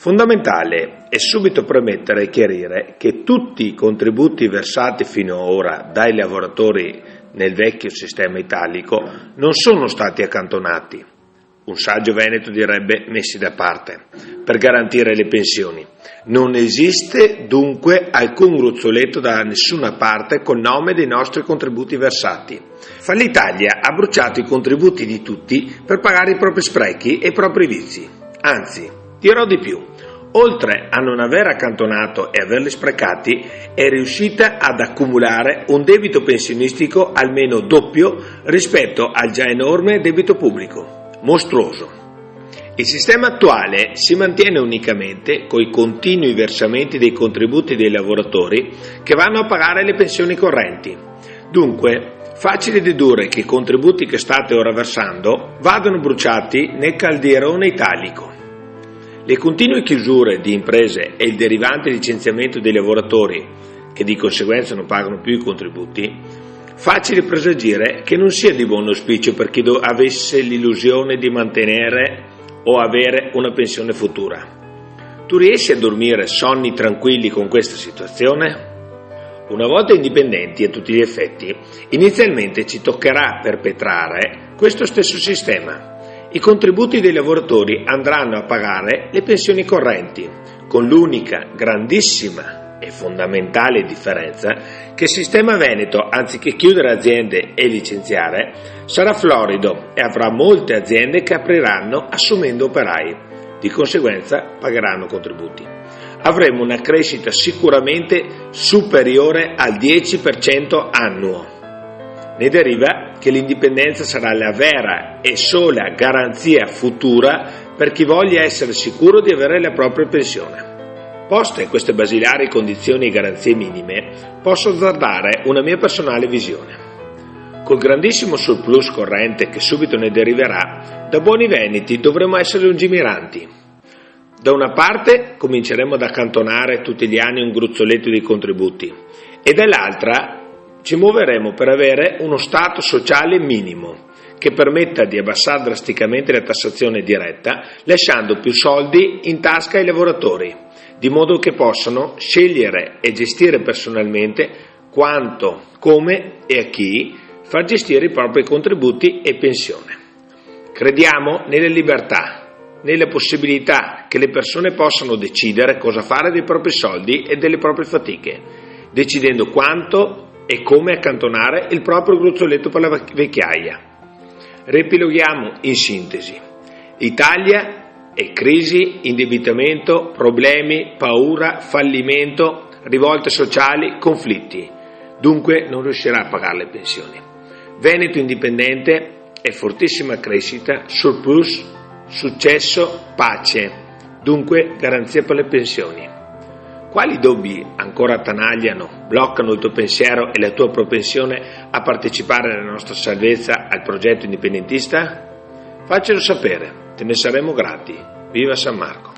Fondamentale è subito premettere e chiarire che tutti i contributi versati fino ad ora dai lavoratori nel vecchio sistema italico non sono stati accantonati, un saggio veneto direbbe messi da parte, per garantire le pensioni. Non esiste dunque alcun gruzzoletto da nessuna parte col nome dei nostri contributi versati. L'Italia ha bruciato i contributi di tutti per pagare i propri sprechi e i propri vizi. Anzi, dirò di più. Oltre a non aver accantonato e averli sprecati, è riuscita ad accumulare un debito pensionistico almeno doppio rispetto al già enorme debito pubblico. Mostruoso. Il sistema attuale si mantiene unicamente coi continui versamenti dei contributi dei lavoratori che vanno a pagare le pensioni correnti. Dunque, facile dedurre che i contributi che state ora versando vadano bruciati nel calderone italico. Le continue chiusure di imprese e il derivante licenziamento dei lavoratori, che di conseguenza non pagano più i contributi, facile presagire che non sia di buon auspicio per chi avesse l'illusione di mantenere o avere una pensione futura. Tu riesci a dormire sonni tranquilli con questa situazione? Una volta indipendenti a tutti gli effetti, inizialmente ci toccherà perpetrare questo stesso sistema. I contributi dei lavoratori andranno a pagare le pensioni correnti, con l'unica, grandissima e fondamentale differenza che il sistema veneto, anziché chiudere aziende e licenziare, sarà florido e avrà molte aziende che apriranno assumendo operai. Di conseguenza pagheranno contributi. Avremo una crescita sicuramente superiore al 10% annuo. Ne deriva che l'indipendenza sarà la vera e sola garanzia futura per chi voglia essere sicuro di avere la propria pensione. Poste queste basilari condizioni e garanzie minime, posso azzardare una mia personale visione. Col grandissimo surplus corrente che subito ne deriverà, da buoni veneti dovremo essere lungimiranti. Da una parte cominceremo ad accantonare tutti gli anni un gruzzoletto di contributi e dall'altra ci muoveremo per avere uno stato sociale minimo che permetta di abbassare drasticamente la tassazione diretta, lasciando più soldi in tasca ai lavoratori, di modo che possano scegliere e gestire personalmente quanto, come e a chi far gestire i propri contributi e pensione. Crediamo nelle libertà, nella possibilità che le persone possano decidere cosa fare dei propri soldi e delle proprie fatiche, decidendo quanto e come accantonare il proprio gruzzoletto per la vecchiaia. Riepiloghiamo in sintesi. Italia è crisi, indebitamento, problemi, paura, fallimento, rivolte sociali, conflitti. Dunque non riuscirà a pagare le pensioni. Veneto indipendente è fortissima crescita, surplus, successo, pace. Dunque garanzia per le pensioni. Quali dubbi ancora attanagliano, bloccano il tuo pensiero e la tua propensione a partecipare alla nostra salvezza al progetto indipendentista? Faccelo sapere, te ne saremo grati. Viva San Marco!